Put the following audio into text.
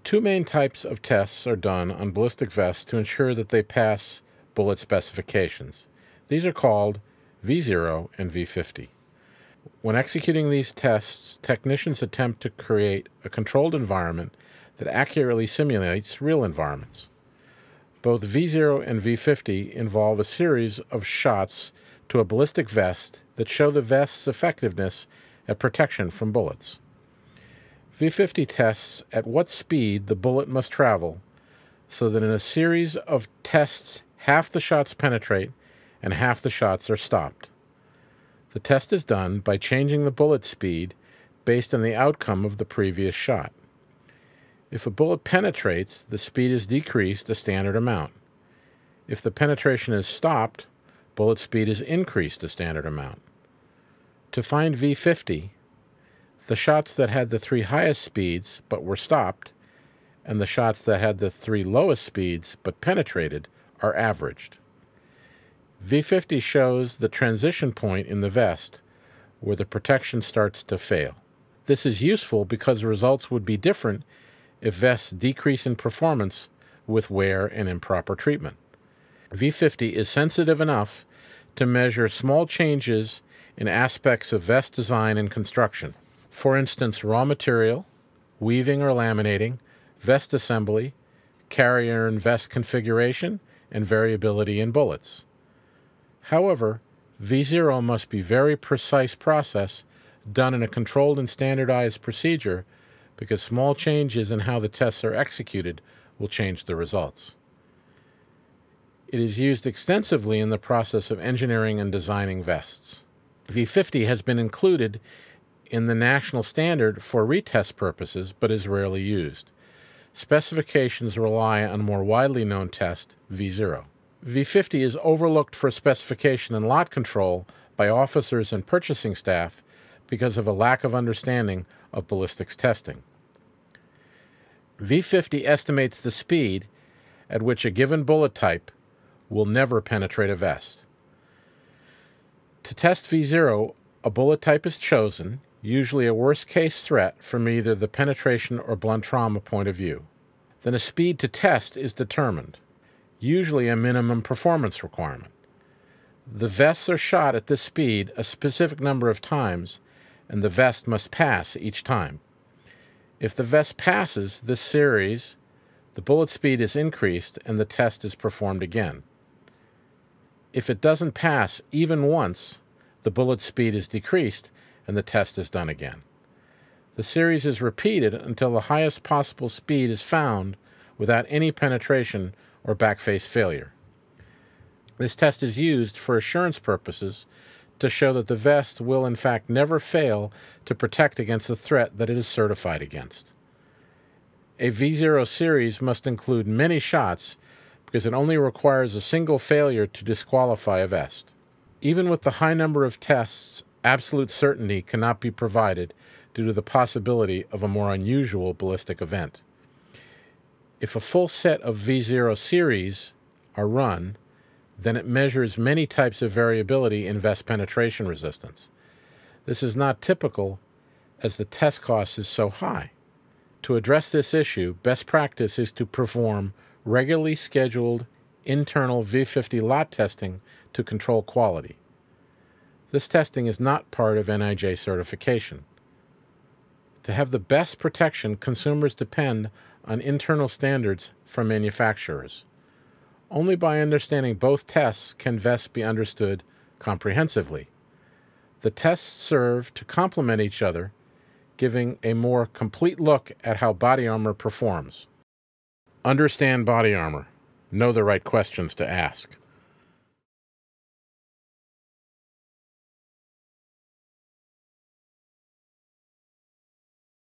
Two main types of tests are done on ballistic vests to ensure that they pass bullet specifications. These are called V0 and V50. When executing these tests, technicians attempt to create a controlled environment that accurately simulates real environments. Both V0 and V50 involve a series of shots to a ballistic vest that show the vest's effectiveness at protection from bullets. V50 tests at what speed the bullet must travel so that in a series of tests half the shots penetrate and half the shots are stopped. The test is done by changing the bullet speed based on the outcome of the previous shot. If a bullet penetrates, the speed is decreased a standard amount. If the penetration is stopped, bullet speed is increased a standard amount. To find V50, the shots that had the three highest speeds but were stopped, and the shots that had the three lowest speeds but penetrated are averaged. V50 shows the transition point in the vest where the protection starts to fail. This is useful because results would be different if vests decrease in performance with wear and improper treatment. V50 is sensitive enough to measure small changes in aspects of vest design and construction. For instance, raw material, weaving or laminating, vest assembly, carrier and vest configuration, and variability in bullets. However, V0 must be a very precise process done in a controlled and standardized procedure because small changes in how the tests are executed will change the results. It is used extensively in the process of engineering and designing vests. V50 has been included in the national standard for retest purposes but is rarely used. Specifications rely on a more widely known test, V0. V50 is overlooked for specification and lot control by officers and purchasing staff because of a lack of understanding of ballistics testing. V50 estimates the speed at which a given bullet type will never penetrate a vest. To test V0, a bullet type is chosen, usually a worst-case threat from either the penetration or blunt trauma point of view. Then a speed to test is determined, usually a minimum performance requirement. The vests are shot at this speed a specific number of times, and the vest must pass each time. If the vest passes this series, the bullet speed is increased and the test is performed again. If it doesn't pass even once, the bullet speed is decreased and the test is done again. The series is repeated until the highest possible speed is found without any penetration or backface failure. This test is used for assurance purposes to show that the vest will in fact never fail to protect against the threat that it is certified against. A V0 series must include many shots because it only requires a single failure to disqualify a vest. Even with the high number of tests, absolute certainty cannot be provided due to the possibility of a more unusual ballistic event. If a full set of V0 series are run, then it measures many types of variability in vest penetration resistance. This is not typical as the test cost is so high. To address this issue, best practice is to perform regularly scheduled internal V50 lot testing to control quality. This testing is not part of NIJ certification. To have the best protection, consumers depend on internal standards from manufacturers. Only by understanding both tests can vests be understood comprehensively. The tests serve to complement each other, giving a more complete look at how body armor performs. Understand body armor. Know the right questions to ask.